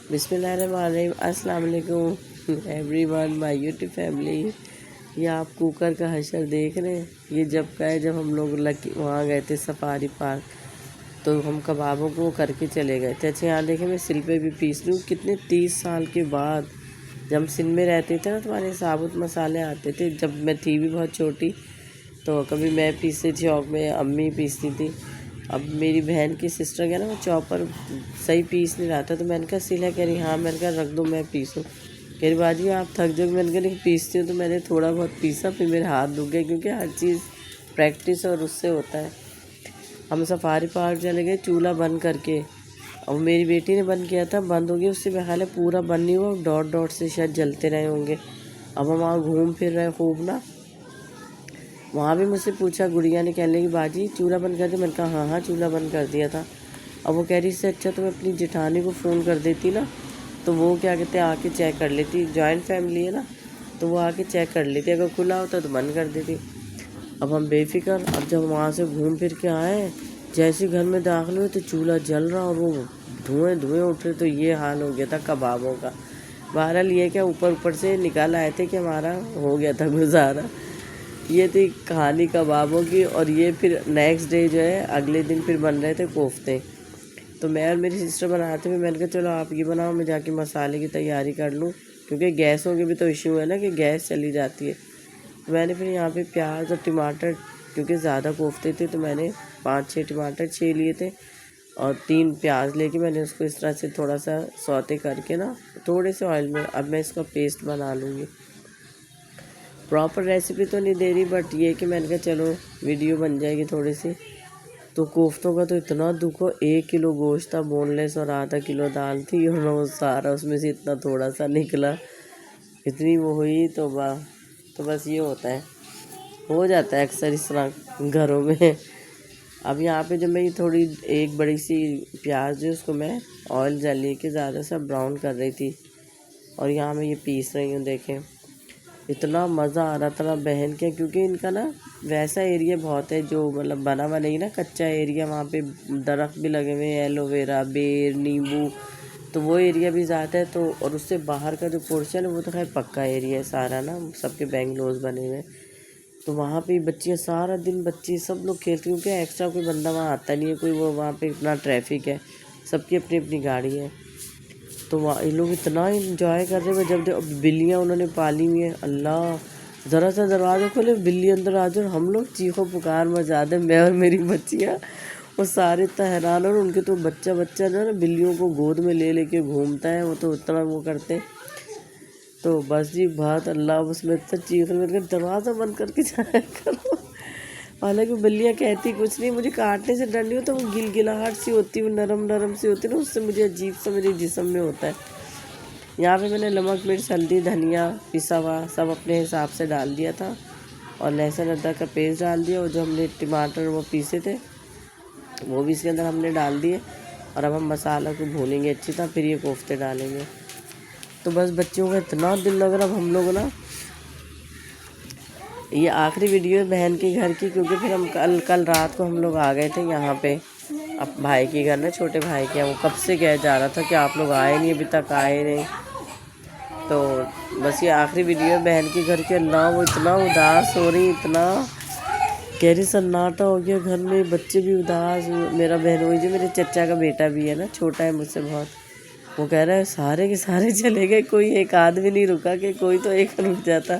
बिस्मिल्लाहिर्रहमानिर्रहीम। अस्सलाम वालेकुम एवरीवन, माय यूट्यूब फैमिली। ये आप कुकर का हशर देख रहे हैं। ये जब का है, जब हम लोग वहाँ गए थे सफारी पार्क, तो हम कबाबों को करके चले गए थे। अच्छा, यहाँ देखें मैं सिल पे भी पीस लूँ। कितने 30 साल के बाद, जब हम सिंध में रहते थे ना, तुम्हारे साबुत मसाले आते थे। जब मैं थी भी बहुत छोटी, तो कभी मैं पीसती थी, चौक में अम्मी पीसती थी। अब मेरी बहन की सिस्टर क्या ना, वो चॉपर सही पीस नहीं रहा था, तो मैंने कहा सिला, कह रही हाँ। मैंने कहा रख दो, मैं पीसूँ। कह रही बाजी आप थक जाओगे। मैंने कहा नहीं पीसती हूँ। तो मैंने थोड़ा बहुत पीसा, फिर मेरे हाथ दुख गए, क्योंकि हर चीज़ प्रैक्टिस और उससे होता है। हम सफारी पार्क चले गए चूल्हा बंद करके। अब मेरी बेटी ने बंद किया था, बंद हो गया। उससे मेरा ख्याल है पूरा बंद नहीं हुआ, डॉट डॉट से शायद जलते रहे होंगे। अब हम वहाँ घूम फिर रहे खूब ना। वहाँ भी मुझसे पूछा, गुड़िया ने, कहने लगी बाजी चूल्हा बंद कर दिया। मैंने कहा हाँ हाँ चूल्हा बंद कर दिया था। अब वो कह रही इससे अच्छा तो मैं अपनी जेठानी को फ़ोन कर देती ना, तो वो क्या कहते हैं आके चेक कर लेती। जॉइंट फैमिली है ना, तो वो आके चेक कर लेती, अगर खुला होता तो बंद कर देती। अब हम बेफिक्र, अब जब वहाँ से घूम फिर के आए, जैसे घर में दाखिल हुए तो चूल्हा जल रहा और वो धुएँ धुएँ उठ रहे। तो ये हाल हो गया था कबाबों का। बहरहाल ये क्या ऊपर ऊपर से निकाल आए थे कि हमारा हो गया था गुजारा। ये थी कहानी कबाबों की। और ये फिर नेक्स्ट डे जो है, अगले दिन फिर बन रहे थे कोफ्ते। तो मैं और मेरी सिस्टर बनाते हुए, मैंने कहा चलो आप ये बनाओ, मैं जाके मसाले की तैयारी कर लूँ, क्योंकि गैसों के भी तो इशू है ना कि गैस चली जाती है। तो मैंने फिर यहाँ पे प्याज और टमाटर, क्योंकि ज़्यादा कोफ्ते थे तो मैंने 5-6 टमाटर 6 लिए थे, और 3 प्याज लेके मैंने उसको इस तरह से थोड़ा सा सौते करके ना, थोड़े से ऑयल में, अब मैं इसका पेस्ट बना लूँगी। प्रॉपर रेसिपी तो नहीं दे रही, बट ये कि मैंने कहा चलो वीडियो बन जाएगी थोड़ी सी। तो कोफ्तों का तो इतना दुख हो, 1 किलो गोश्त था बोनलेस और आधा किलो दाल थी, और वो सारा उसमें से इतना थोड़ा सा निकला, इतनी वो हुई। तो बस ये होता है, हो जाता है अक्सर इस तरह घरों में। अब यहाँ पे जब मैं ये थोड़ी एक बड़ी सी प्याज जो उसको मैं ऑयल जला के ज़्यादा सा ब्राउन कर रही थी, और यहाँ मैं ये पीस रही हूँ। देखें इतना मज़ा आ रहा था ना बहन के, क्योंकि इनका ना वैसा एरिया बहुत है जो मतलब बना हुआ नहीं ना, कच्चा एरिया। वहाँ पे दरख्त भी लगे हुए हैं, एलोवेरा, बेर, नींबू, तो वो एरिया भी ज़्यादा है। तो और उससे बाहर का जो पोर्शन है वो तो खैर पक्का एरिया है सारा ना, सबके बेंगलोज बने हुए हैं। तो वहाँ पे बच्चियाँ सारा दिन, बच्चे सब लोग खेलते, क्योंकि एक्स्ट्रा कोई बंदा वहाँ आता नहीं है कोई, वो वहाँ पे इतना ट्रैफिक है, सबकी अपनी अपनी गाड़ी है। तो वहाँ ये लोग इतना इंजॉय कर रहे हैं। जब बिल्लियाँ उन्होंने पाली हुई हैं, अल्लाह ज़रा सा दरवाज़ा खोले बिल्ली अंदर आ जाए, और हम लोग चीखो पुकार मचा दें, मैं और मेरी बच्चियाँ। वो सारे इतना हैरान, और उनके तो बच्चा बच्चा जो है ना बिल्लियों को गोद में ले लेके घूमता है, वो तो इतना वो करते। तो बस जी बात अल्लाह, उसमें इतना चीख रहे, दरवाज़ा बंद करके जाया करो। हालांकि बिल्लियाँ कहती कुछ नहीं, मुझे काटने से डर नहीं होता, वो गिलगिलाहट सी होती है, वो नरम नरम सी होती है ना, उससे मुझे अजीब सा मेरे जिस्म में होता है। यहाँ पे मैंने नमक, मिर्च, हल्दी, धनिया पिसा हुआ सब अपने हिसाब से डाल दिया था, और लहसुन अदरक का पेस्ट डाल दिया, और जो हमने टमाटर वो पीसे थे वो भी इसके अंदर हमने डाल दिए। और अब हम मसाला को भूनेंगे अच्छी तरह, फिर ये कोफ्ते डालेंगे। तो बस बच्चियों का इतना दिल लग रहा। अब हम लोग ना, ये आखिरी वीडियो है बहन के घर की, क्योंकि फिर हम कल रात को हम लोग आ गए थे यहाँ पे अब भाई के घर ना, छोटे भाई के। वो कब से कह जा रहा था कि आप लोग आए नहीं, अभी तक आए नहीं। तो बस ये आखिरी वीडियो है बहन के घर के। अल्लाह वो इतना उदास हो रही, इतना कह रही सन्नाटा हो गया घर में, बच्चे भी उदास। मेरा बहन वही जो मेरे चचा का बेटा भी है ना, छोटा है मुझसे बहुत, वो कह रहा है सारे के सारे चले गए, कोई एक आदमी नहीं रुका, कि कोई तो एक रुक जाता।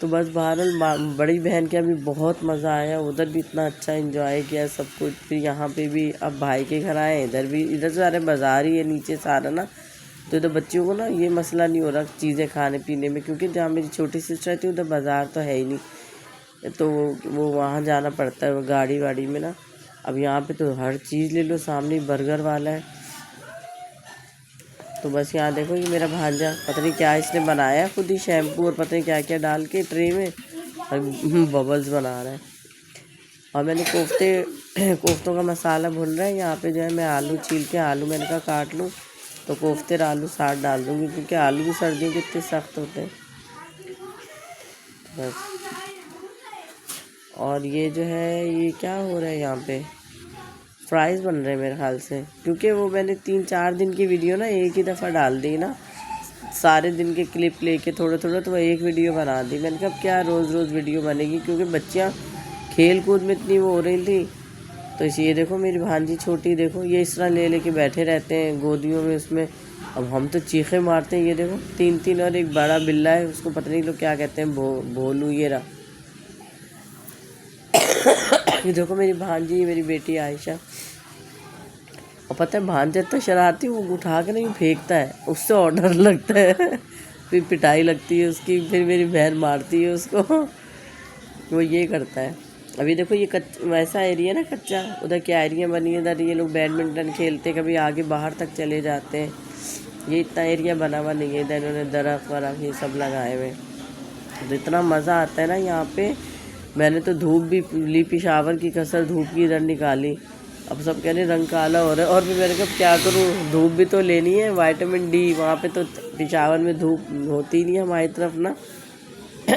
तो बस बहरहाल बड़ी बहन के अभी बहुत मज़ा आया, उधर भी इतना अच्छा एंजॉय किया सब कुछ। फिर यहाँ पे भी अब भाई के घर आए, इधर भी, इधर सारे बाज़ार ही है नीचे सारा ना, तो इधर बच्चियों को ना ये मसला नहीं हो रहा चीज़ें खाने पीने में, क्योंकि जहाँ मेरी छोटी सिस्टर थी उधर बाज़ार तो है ही नहीं, तो वो वहाँ जाना पड़ता है गाड़ी वाड़ी में ना। अब यहाँ पे तो हर चीज़ ले लो, सामने बर्गर वाला है। तो बस यहाँ देखो, ये मेरा भांजा पता नहीं क्या इसने बनाया, खुद ही शैम्पू और पता नहीं क्या क्या डाल के ट्रे में, और बबल्स बना रहा है। और मैंने कोफ्तों का मसाला भून रहा है। यहाँ पे जो है मैं आलू छील के, आलू मैंने कहा काट लूँ, तो कोफ्ते और आलू साथ डाल दूँगी, क्योंकि आलू भी सर्दियों के इतने सख्त होते हैं। बस, और ये जो है, ये क्या हो रहा है यहाँ पे, फ्राइज़ बन रहे हैं मेरे ख्याल से, क्योंकि वो मैंने 3-4 दिन की वीडियो ना एक ही दफ़ा डाल दी ना, सारे दिन के क्लिप लेके थोड़ा थोड़ा, तो वो एक वीडियो बना दी। मैंने कहा क्या रोज़ रोज़ वीडियो बनेगी, क्योंकि बच्चियाँ खेल कूद में इतनी वो हो रही थी। तो इसी ये देखो मेरी भांजी छोटी, देखो ये इस तरह ले लेके बैठे रहते हैं गोदियों में उसमें। अब हम तो चीखे मारते हैं। ये देखो 3-3, और एक बड़ा बिल्ला है, उसको पता नहीं लोग क्या कहते हैं, भोलू। ये रहा ये देखो मेरी भांजी, मेरी बेटी आयशा। और पता है भांजा इतना शरारती, वो उठा के नहीं फेंकता है, उससे ऑर्डर लगता है फिर पिटाई लगती है उसकी, फिर मेरी बहन मारती है उसको वो ये करता है। अभी देखो ये वैसा एरिया ना कच्चा, उधर क्यारियाँ बनी है, उधर ये लोग बैडमिंटन खेलते, कभी आगे बाहर तक चले जाते हैं। ये इतना एरिया बना हुआ नहीं है, इधर इन्होंने दरख्त वरख्त ये सब लगाए हुए, तो इतना मज़ा आता है ना यहाँ पे। मैंने तो धूप भी ली, पिशावर की कसर धूप की इधर निकाली। अब सब कह रहे रंग काला हो रहा है, और भी मैंने कहा क्या करूँ, धूप भी तो लेनी है, विटामिन डी। वहाँ पे तो पिशावर में धूप होती नहीं है हमारी तरफ ना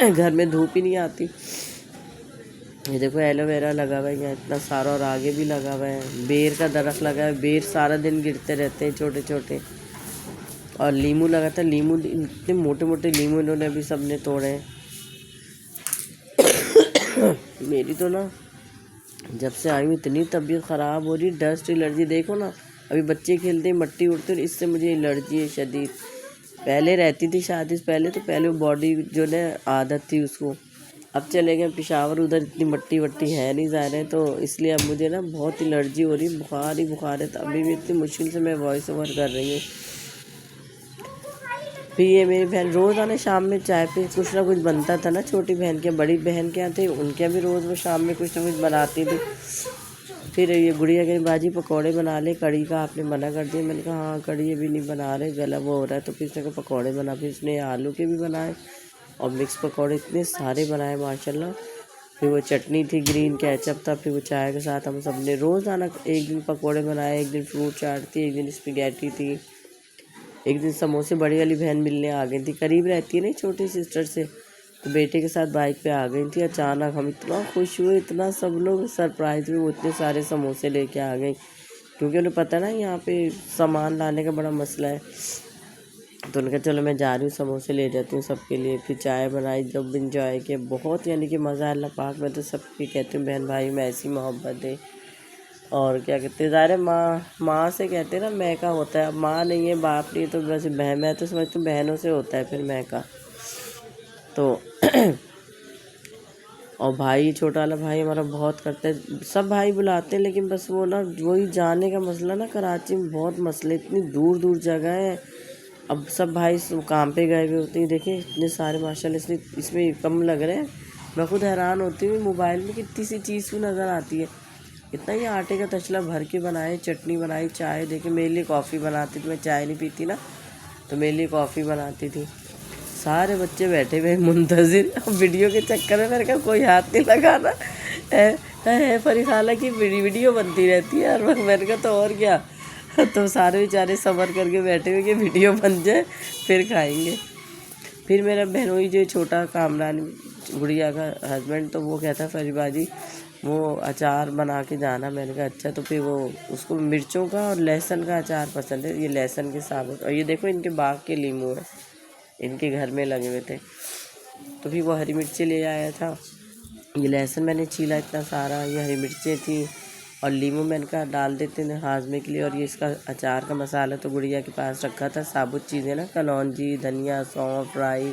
घर में धूप ही नहीं आती। ये देखो एलोवेरा लगा हुआ है यहाँ इतना सारा, और आगे भी लगा हुआ है। बेर का दरख्त लगा है, बेर सारा दिन गिरते रहते हैं छोटे छोटे। और लीमू लगा था, लीमू इतने मोटे मोटे लीमू इन्होंने अभी सबने तोड़े हैं मेरी तो ना जब से आई हूँ इतनी तबीयत ख़राब हो रही, डस्ट एलर्जी। देखो ना अभी बच्चे खेलते हैं, मट्टी उड़ती है, इससे मुझे एलर्जी है शदीद। पहले रहती थी शादी से पहले, तो पहले वो बॉडी जो ना आदत थी उसको। अब चले गए पिशावर, उधर इतनी मट्टी वट्टी है नहीं जा रहे, तो इसलिए अब मुझे ना बहुत एलर्जी हो रही, बुखार ही बुखार है। तो अभी भी इतनी मुश्किल से मैं वॉइस ओवर कर रही हूँ। फिर ये मेरी बहन रोज़ आने शाम में चाय पे कुछ ना कुछ बनता था ना, छोटी बहन के, बड़ी बहन के यहाँ थे उनके भी रोज़ वो शाम में कुछ ना कुछ बनाती थी। फिर ये गुड़िया कहीं बाजी पकौड़े बना ले, कड़ी का आपने मना कर दिया। मैंने कहा हाँ कड़ी अभी नहीं बना रहे, गला वो हो रहा है। तो फिर इसने कहा पकौड़े बना, फिर इसने आलू के भी बनाए और मिक्स पकौड़े इतने सारे बनाए माशाल्लाह। फिर वो चटनी थी, ग्रीन केचप था, फिर वो चाय के साथ हम सब ने रोज़ाना एक दिन पकौड़े बनाए, एक दिन फ्रूट चाट थी, एक दिन स्पैगेटी थी, एक दिन समोसे। बड़ी वाली बहन मिलने आ गई थी, करीब रहती है ना छोटी सिस्टर से, तो बेटे के साथ बाइक पे आ गई थी। अचानक हम इतना खुश हुए, इतना सब लोग सरप्राइज हुए, वो इतने सारे समोसे लेके आ गई, क्योंकि उन्हें पता ना यहाँ पे सामान लाने का बड़ा मसला है। तो उन्होंने कहा चलो मैं जा रही हूँ, समोसे ले जाती हूँ सबके लिए। फिर चाय बनाई, जब इंजॉय किया बहुत, यानी कि मज़ा अल्लाह पाक। मैं तो सबकी कहती हूँ बहन भाई में ऐसी मोहब्बत है। और क्या कहते हैं, ज़ाहिर माँ से कहते हैं ना मैं का होता है। अब माँ नहीं है, बाप नहीं है, तो वैसे बहन, मैं तो समझती हूँ बहनों से होता है फिर मैं का। तो और भाई छोटा वाला भाई हमारा बहुत करता है, सब भाई बुलाते हैं, लेकिन बस वो ना वही जाने का मसला ना, कराची में बहुत मसले, इतनी दूर दूर जगह है। अब सब भाई काम पे गए हुए होते हैं। देखें इतने सारे माशाल्लाह, इसमें कम लग रहे हैं। मैं खुद हैरान होती हूँ मोबाइल में कितनी सी चीज़ भी नज़र आती है। इतना ही आटे का तसला भर के बनाए, चटनी बनाई, चाय। देखे मेरे लिए कॉफ़ी बनाती थी, मैं चाय नहीं पीती ना, तो मेरे लिए कॉफ़ी बनाती थी। सारे बच्चे बैठे हुए मुंतज़िर। अब वीडियो के चक्कर में मैंने कहा कोई हाथ नहीं लगाना है फरी खाला की वीडियो बनती रहती है हर वक्त। मैंने कहा तो और क्या तो सारे बेचारे सब्र करके बैठे हुए कि वीडियो बन जाए फिर खाएंगे। फिर मेरा बहनोई जो छोटा कामरान गुड़िया का हस्बैंड, तो वो कहता फरीबाजी वो अचार बना के जाना। मैंने कहा अच्छा। तो फिर वो उसको मिर्चों का और लहसुन का अचार पसंद है, ये लहसुन के साबुत। और ये देखो इनके बाग के लीमू है, इनके घर में लगे हुए थे। तो फिर वो हरी मिर्ची ले आया था, ये लहसुन मैंने छीला इतना सारा, ये हरी मिर्चें थी, और लीमू मैंने कहा डाल देते हैं हाजमे के लिए। और ये इसका अचार का मसाला तो गुड़िया के पास रखा था, साबुत चीज़ें ना, कलौंजी, धनिया, सौंफ, राई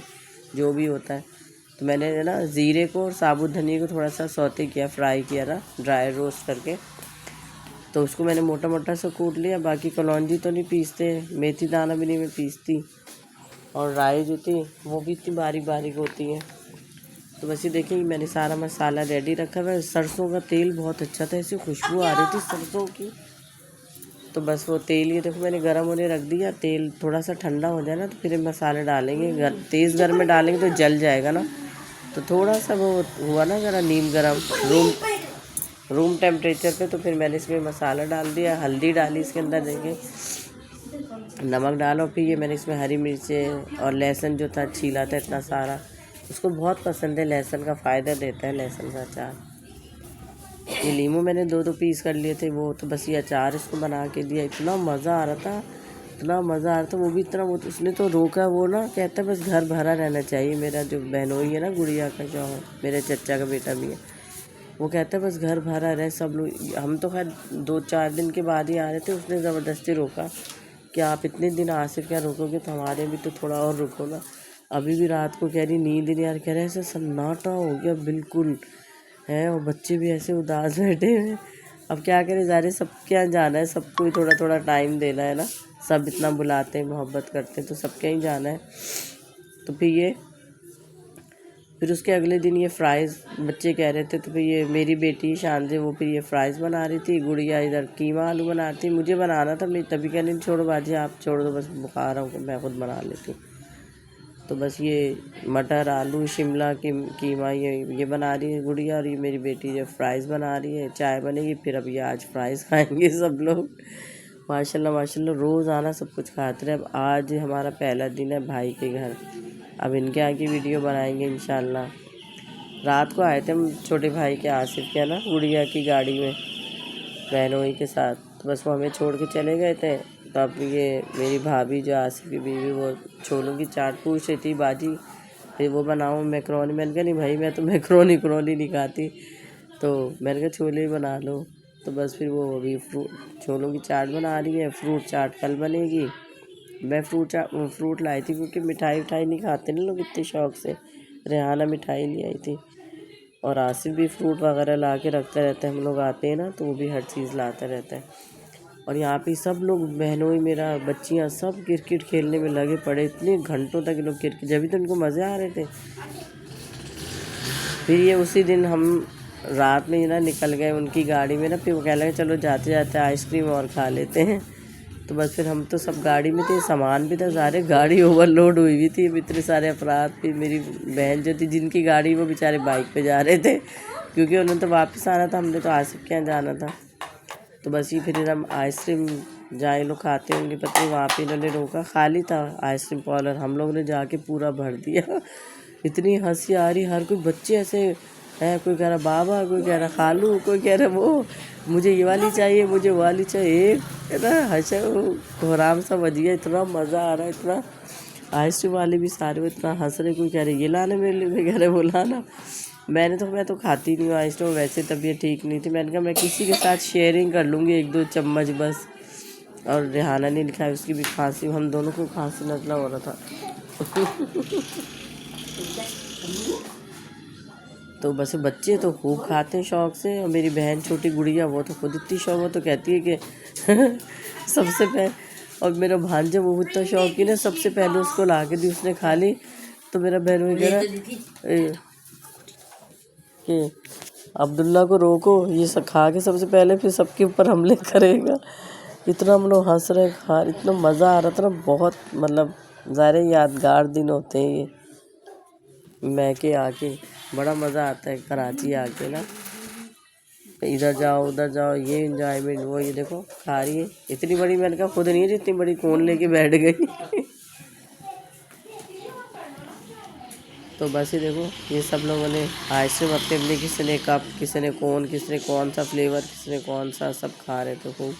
जो भी होता है। तो मैंने ना ज़ीरे को और साबुत धनिया को थोड़ा सा सौते किया, फ्राई किया ना, ड्राई रोस्ट करके। तो उसको मैंने मोटा मोटा सा कूट लिया। बाकी कलौंजी तो नहीं पीसते, मेथी दाना भी नहीं मैं पीसती, और राई जो थी वो भी इतनी बारीक बारीक होती है। तो बस ये देखिए मैंने सारा मसाला रेडी रखा हुआ है। सरसों का तेल बहुत अच्छा था, ऐसी खुशबू आ रही थी सरसों की। तो बस वो तेल ये देखो मैंने गर्म होने रख दिया। तेल थोड़ा सा ठंडा हो जाए ना, तो फिर मसाले डालेंगे। तेज़ गर्म में डालेंगे तो जल जाएगा ना। तो थोड़ा सा वो हुआ ना ज़रा नीम गर्म, रूम टेम्परेचर पे, तो फिर मैंने इसमें मसाला डाल दिया, हल्दी डाली इसके अंदर, देंगे नमक डालो। फिर ये मैंने इसमें हरी मिर्चें और लहसुन जो था छीला था इतना सारा, उसको बहुत पसंद है, लहसुन का फ़ायदा देता है लहसुन का अचार। ये लीमू मैंने 2-2 पीस कर लिए थे, वो तो बस ये अचार इसको बना के दिया। इतना मज़ा आ रहा था, इतना मज़ा आ रहा था। वो भी इतना, वो उसने तो रोका, वो ना कहता है बस घर भरा रहना चाहिए। मेरा जो बहनोई है ना, गुड़िया का जो मेरे चचा का बेटा भी है, वो कहता है बस घर भरा रहे सब लोग। हम तो खैर 2-4 दिन के बाद ही आ रहे थे, उसने ज़बरदस्ती रोका कि आप इतने दिन आसिफ क्या रुकोगे, तो हमारे भी तो थोड़ा और रुको ना। अभी भी रात को कह रही नींद नहीं आ रही, कह रहे ऐसे सन्नाटा हो गया बिल्कुल है, और बच्चे भी ऐसे उदास बैठे हुए। अब क्या करें, ज़ाहिर सबके यहाँ जाना है, सबको ही थोड़ा थोड़ा टाइम देना है ना। सब इतना बुलाते हैं, मोहब्बत करते हैं, तो सबके ही जाना है। तो फिर उसके अगले दिन ये फ्राइज़ बच्चे कह रहे थे, तो फिर ये मेरी बेटी शानजे वो फिर ये फ्राइज़ बना रही थी, गुड़िया इधर कीमा आलू बनाती। मुझे बनाना था, मैं तभी कहने छोड़ो बाजी आप छोड़ दो, बस बुखार हूँ मैं खुद बना लेती हूँ। तो बस ये मटर आलू शिमला कीमा ये बना रही है गुड़िया, और ये मेरी बेटी जो फ्राइज़ बना रही है। चाय बनेगी, फिर अब ये आज फ्राइज़ खाएंगे सब लोग। माशाल्लाह माशाल्लाह, रोज़ आना सब कुछ खाते रहे। अब आज हमारा पहला दिन है भाई के घर, अब इनके आगे वीडियो बनाएंगे इंशाल्लाह। रात को आए थे हम छोटे भाई के आसिफ के ना, गुड़िया की गाड़ी में बहनोई के साथ, तो बस वो हमें छोड़ के चले गए थे। तो अब ये मेरी भाभी जो आसिफ की बीवी, वो छोलों की चाट पूछ रही थी बाजी फिर वो बनाऊँ मैक्रोनी। मैंने कहा नहीं भाई, मैं तो मैक्रोनी नहीं खाती, तो मैंने कहा छोले ही बना लो। तो बस फिर वो अभी छोलों की चाट बना रही है, फ्रूट चाट कल बनेगी। मैं फ्रूट लाई थी क्योंकि मिठाई नहीं खाते ना लोग इतने शौक़ से। रेहाना मिठाई ले आई थी, और आसिफ भी फ्रूट वगैरह ला के रखता रहता है। हम लोग आते हैं ना, तो वो भी हर चीज़ लाता रहता है। और यहाँ पे सब लोग बहनोई मेरा बच्चियाँ सब क्रिकेट खेलने में लगे पड़े, इतने घंटों तक लोग क्रिकेट, जब भी तो उनको मज़े आ रहे थे। फिर ये उसी दिन हम रात में ना निकल गए उनकी गाड़ी में ना, फिर वो कह लगे चलो जाते जाते आइसक्रीम और खा लेते हैं। तो बस फिर हम तो सब गाड़ी में थे, सामान भी था सारे, गाड़ी ओवरलोड हुई हुई थी, इतने सारे अफराद। फिर मेरी बहन जो थी जिनकी गाड़ी, वो बेचारे बाइक पे जा रहे थे क्योंकि उन्होंने तो वापस आना था, हमने तो आसिफ के यहाँ जाना था। तो बस ये फिर हम आइसक्रीम जहाँ लोग खाते होंगे पता नहीं, वहाँ पे इन्होंने रोका, खाली था आइसक्रीम पार्लर, हम लोगों ने जाके पूरा भर दिया। इतनी हंसी आ रही, हर कोई बच्चे ऐसे है, कोई कह रहा बाबा, कोई कह रहा खालू, कोई कह रहा वो मुझे ये वाली चाहिए, मुझे वो वाली चाहिए। इतना हंसा कोहराम सा बज गया, इतना मज़ा आ रहा है, इतना। आइसक्रीम वाले भी सारे इतना हंस रहे, कोई कह रहे ये लाना मेरे लिए, कोई कह रहे वो लाना। मैं तो खाती नहीं हूँ आइसक्रीम, वैसे तबीयत ठीक नहीं थी। मैंने कहा मैं किसी के साथ शेयरिंग कर लूँगी 1-2 चम्मच बस। और रेहाना ने लिखा है उसकी भी खांसी, हम दोनों को खांसी नज़ला हो रहा था। तो बस बच्चे तो खूब खाते हैं शौक़ से, और मेरी बहन छोटी गुड़िया वो तो खुद इतनी शौक़, वो तो कहती है कि सबसे पहले। और मेरा भांजा वो इतना शौकीन है, सबसे पहले उसको ला के दी, उसने खा ली। तो मेरा बहन वो कह रहा कि अब्दुल्ला को रोको, ये सब खा के सबसे पहले फिर सबके ऊपर हमले करेगा। इतना हम लोग हंस रहे खा, इतना मज़ा आ रहा था ना बहुत, मतलब ज़ाहिर यादगार दिन होते हैं ये। मैके आके बड़ा मज़ा आता है कराची आके ना, इधर जाओ उधर जाओ, ये एंजॉयमेंट वो। ये देखो खा रही है इतनी बड़ी, मैंने कहा खुद नहीं है जितनी बड़ी कौन लेके बैठ गई। तो बस ये देखो ये सब लोगों ने आइसक्रीम अपने अपने, किसी ने कप, किसी ने कौन सा फ्लेवर, किसी ने कौन सा, सब खा रहे थे खूब।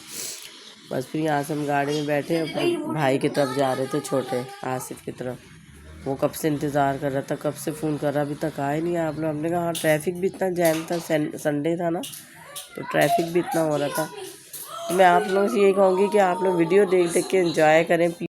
बस फिर यहाँ से हम गाड़ी में बैठे, अपने भाई की तरफ जा रहे थे, छोटे आसिफ की तरफ। वो कब से इंतज़ार कर रहा था, कब से फ़ोन कर रहा, अभी तक आए नहीं आप लोग। हमने कहा हाँ ट्रैफिक भी इतना जैम था, संडे था ना, तो ट्रैफिक भी इतना हो रहा था। तो मैं आप लोगों से यही कहूँगी कि आप लोग वीडियो देख के एंजॉय करें।